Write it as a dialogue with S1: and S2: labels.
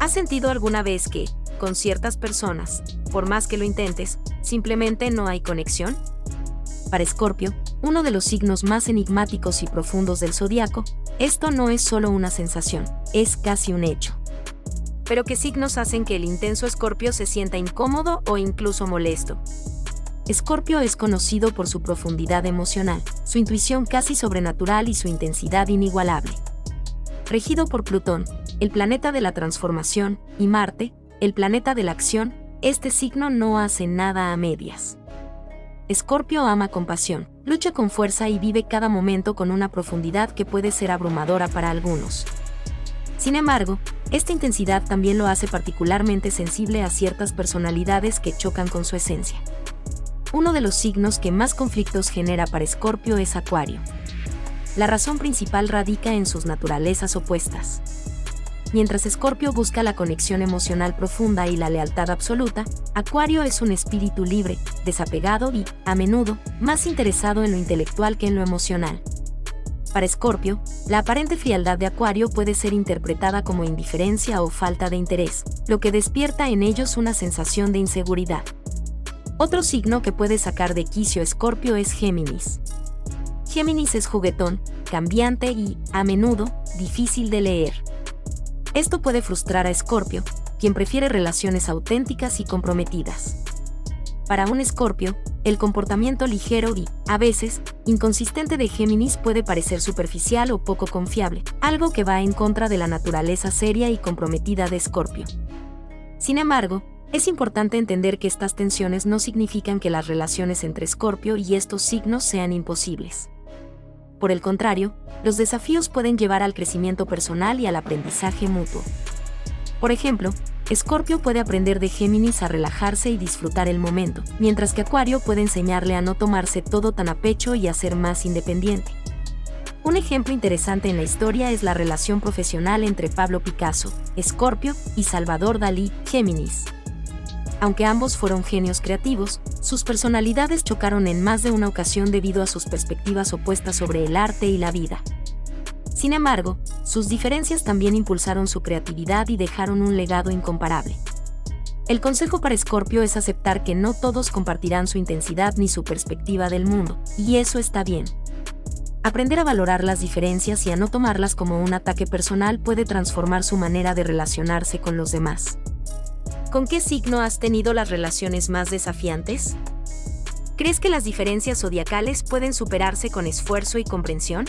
S1: ¿Has sentido alguna vez que, con ciertas personas, por más que lo intentes, simplemente no hay conexión? Para Escorpio, uno de los signos más enigmáticos y profundos del zodiaco, esto no es solo una sensación, es casi un hecho. Pero ¿qué signos hacen que el intenso Escorpio se sienta incómodo o incluso molesto? Escorpio es conocido por su profundidad emocional, su intuición casi sobrenatural y su intensidad inigualable. Regido por Plutón, el planeta de la transformación, y Marte, el planeta de la acción, este signo no hace nada a medias. Escorpio ama con pasión, lucha con fuerza y vive cada momento con una profundidad que puede ser abrumadora para algunos. Sin embargo, esta intensidad también lo hace particularmente sensible a ciertas personalidades que chocan con su esencia. Uno de los signos que más conflictos genera para Escorpio es Acuario. La razón principal radica en sus naturalezas opuestas. Mientras Escorpio busca la conexión emocional profunda y la lealtad absoluta, Acuario es un espíritu libre, desapegado y, a menudo, más interesado en lo intelectual que en lo emocional. Para Escorpio, la aparente frialdad de Acuario puede ser interpretada como indiferencia o falta de interés, lo que despierta en ellos una sensación de inseguridad. Otro signo que puede sacar de quicio a Escorpio es Géminis. Géminis es juguetón, cambiante y, a menudo, difícil de leer. Esto puede frustrar a Escorpio, quien prefiere relaciones auténticas y comprometidas. Para un Escorpio, el comportamiento ligero y, a veces, inconsistente de Géminis puede parecer superficial o poco confiable, algo que va en contra de la naturaleza seria y comprometida de Escorpio. Sin embargo, es importante entender que estas tensiones no significan que las relaciones entre Escorpio y estos signos sean imposibles. Por el contrario, los desafíos pueden llevar al crecimiento personal y al aprendizaje mutuo. Por ejemplo, Escorpio puede aprender de Géminis a relajarse y disfrutar el momento, mientras que Acuario puede enseñarle a no tomarse todo tan a pecho y a ser más independiente. Un ejemplo interesante en la historia es la relación profesional entre Pablo Picasso, Escorpio, y Salvador Dalí, Géminis. Aunque ambos fueron genios creativos, sus personalidades chocaron en más de una ocasión debido a sus perspectivas opuestas sobre el arte y la vida. Sin embargo, sus diferencias también impulsaron su creatividad y dejaron un legado incomparable. El consejo para Escorpio es aceptar que no todos compartirán su intensidad ni su perspectiva del mundo, y eso está bien. Aprender a valorar las diferencias y a no tomarlas como un ataque personal puede transformar su manera de relacionarse con los demás. ¿Con qué signo has tenido las relaciones más desafiantes? ¿Crees que las diferencias zodiacales pueden superarse con esfuerzo y comprensión?